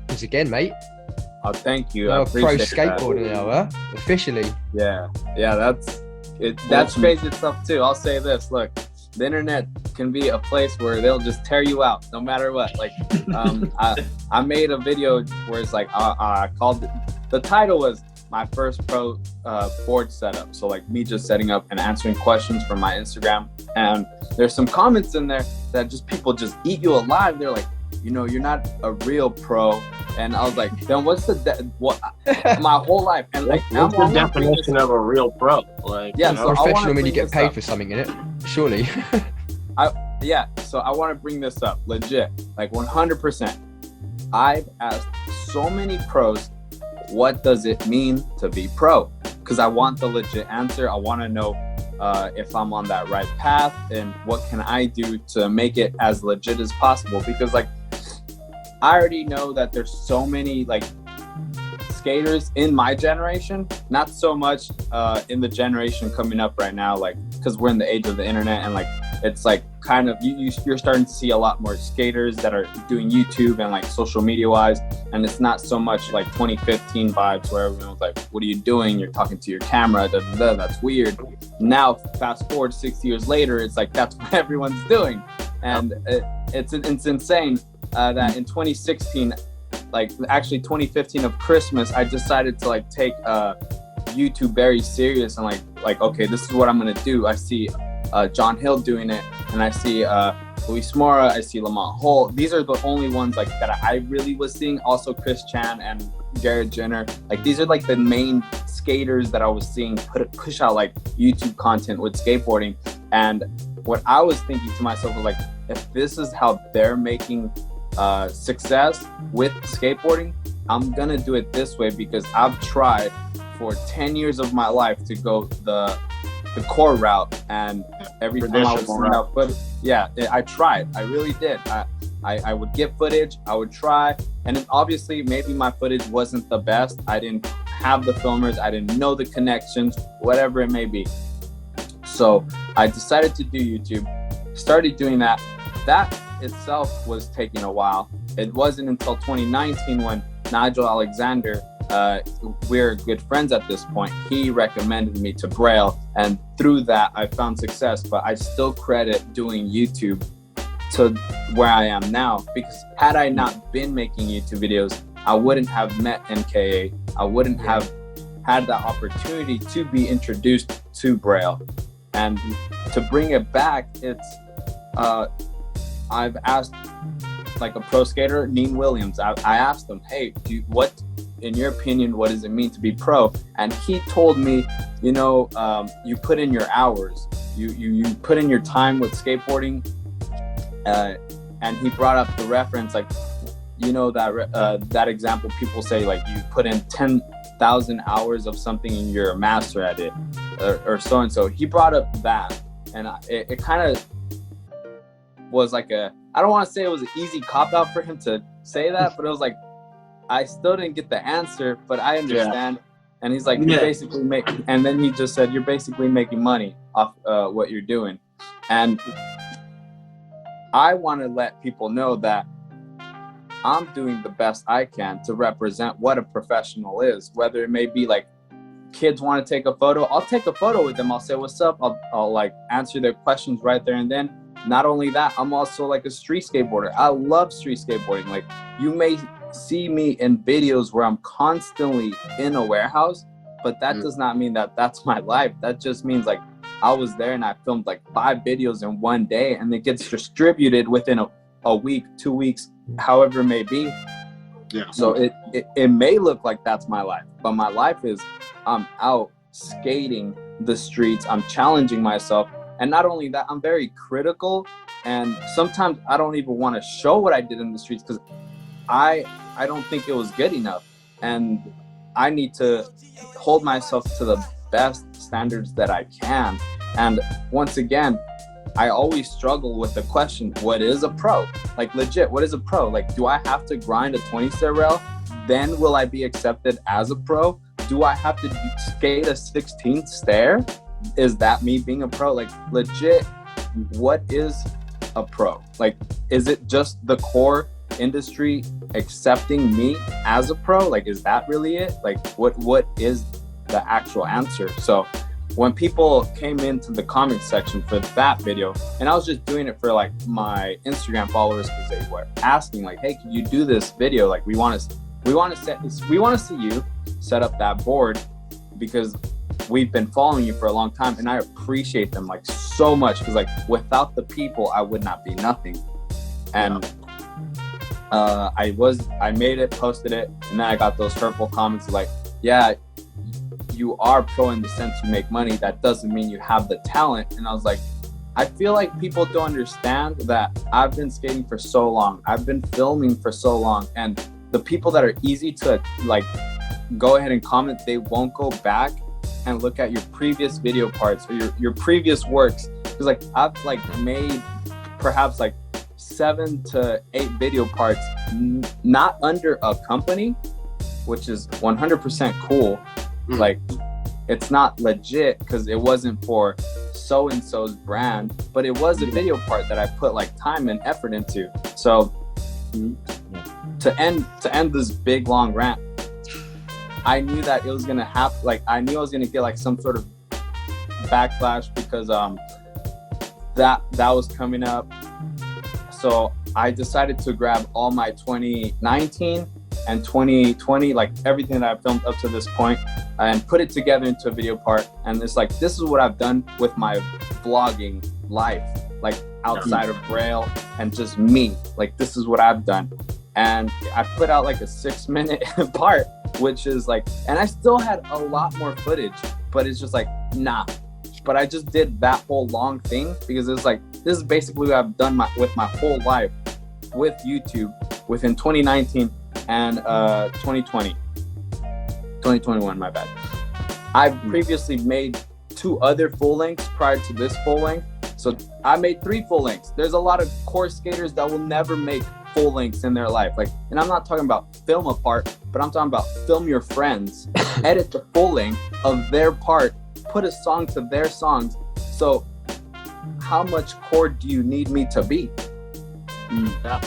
Once again, mate. Oh, thank you. You're I a pro appreciate skateboarder now, huh? Officially. that. Yeah, that's crazy stuff too. I'll say this, look, the internet can be a place where they'll just tear you out no matter what. Like, I made a video where it's like, I called it, the title was my first pro board setup. So like me just setting up and answering questions from my Instagram. And there's some comments in there that just people just eat you alive. They're like, you know, you're not a real pro. And I was like, then what's what my whole life? And like, what's the definition of a real pro? Like, yeah, you know? so Professional when you get paid for something, in it, surely. So I want to bring this up, legit, like 100%. I've asked so many pros, what does it mean to be pro? Because I want the legit answer. I want to know if I'm on that right path and what can I do to make it as legit as possible. Because like, I already know that there's so many like skaters in my generation, not so much in the generation coming up right now, like, because we're in the age of the internet and like, it's like kind of, you're starting to see a lot more skaters that are doing YouTube and like social media wise. And it's not so much like 2015 vibes where everyone was like, what are you doing? You're talking to your camera, that's weird. Now, fast forward 6 years later, it's like, that's what everyone's doing. And it's insane that in 2016, like actually 2015 of Christmas, I decided to like take YouTube very serious and like, okay, this is what I'm gonna do. I see John Hill doing it, and I see Luis Mora, I see Lamont Holt. These are the only ones like that I really was seeing. Also Chris Chan and Garrett Jenner. Like these are like the main skaters that I was seeing push out like YouTube content with skateboarding. And what I was thinking to myself was like, if this is how they're making success with skateboarding, I'm gonna do it this way, because I've tried for 10 years of my life to go the core route, and every time I was sending out footage, I tried. I really did. I would get footage, I would try, and then obviously maybe my footage wasn't the best. I didn't have the filmers, I didn't know the connections, whatever it may be. So I decided to do YouTube, started doing that. That itself was taking a while. It wasn't until 2019 when Nigel Alexander, we're good friends at this point, he recommended me to Braille, and through that I found success. But I still credit doing YouTube to where I am now, because had I not been making YouTube videos, I wouldn't have met NKA. I wouldn't have had the opportunity to be introduced to Braille. And to bring it back, it's I've asked like a pro skater, Neen Williams, I asked him, hey, what, in your opinion, what does it mean to be pro? And he told me, you know, you put in your hours, you put in your time with skateboarding. And he brought up the reference, like, you know, that example people say, like, you put in 10,000 hours of something and you're a master at it, or so and so. He brought up that, and it kind of was like I don't want to say it was an easy cop-out for him to say that, but it was like, I still didn't get the answer, but I understand. And he's like, you basically make, and then he just said, you're basically making money off what you're doing. And I want to let people know that I'm doing the best I can to represent what a professional is, whether it may be like kids want to take a photo, I'll take a photo with them. I'll say, what's up? I'll like answer their questions right there and then. Not only that, I'm also like a street skateboarder. I love street skateboarding. Like, you may see me in videos where I'm constantly in a warehouse, but that does not mean that that's my life. That just means like I was there and I filmed like 5 videos in one day, and it gets distributed within a week, 2 weeks, however it may be. Yeah. So it may look like that's my life, but my life is I'm out skating the streets. I'm challenging myself. And not only that, I'm very critical, and sometimes I don't even want to show what I did in the streets because I don't think it was good enough, and I need to hold myself to the best standards that I can. And once again, I always struggle with the question, what is a pro? Like, legit, what is a pro? Like, do I have to grind a 20-stair rail? Then will I be accepted as a pro? Do I have to skate a 16th stair? Is that me being a pro? Like, legit, what is a pro? Like, is it just the core industry accepting me as a pro? Like, is that really it? Like, what is the actual answer? So when people came into the comment section for that video, and I was just doing it for like my Instagram followers because they were asking like, hey, can you do this video? Like, we want to see you set up that board because we've been following you for a long time, and I appreciate them like so much because like without the people I would not be nothing. And I made it, posted it, and then I got those hurtful comments like, yeah, you are pro in the sense you make money, that doesn't mean you have the talent. And I was like, I feel like people don't understand that I've been skating for so long, I've been filming for so long, and the people that are easy to like go ahead and comment, they won't go back and look at your previous video parts or your previous works. Because like I've like made perhaps like 7 to 8 video parts not under a company, which is 100% cool. Like, it's not legit because it wasn't for so and so's brand, but it was a video part that I put like time and effort into. So to end this big long rant, I knew that it was gonna happen. Like, I knew I was gonna get like some sort of backlash because that was coming up. So I decided to grab all my 2019 and 2020, like everything that I've filmed up to this point, and put it together into a video part. And it's like, this is what I've done with my vlogging life, like outside of Braille and just me. Like, this is what I've done. And I put out like a 6-minute part, which is like, and I still had a lot more footage, but it's just like, nah. But I just did that whole long thing because it's like, this is basically what I've done with my whole life with YouTube within 2019 and 2021, my bad. I've previously made 2 other full lengths prior to this full length. So I made 3 full lengths. There's a lot of course skaters that will never make full lengths in their life. Like, and I'm not talking about film a part, but I'm talking about film your friends, edit the full length of their part, put a song to their songs. So how much core do you need me to be? Yeah.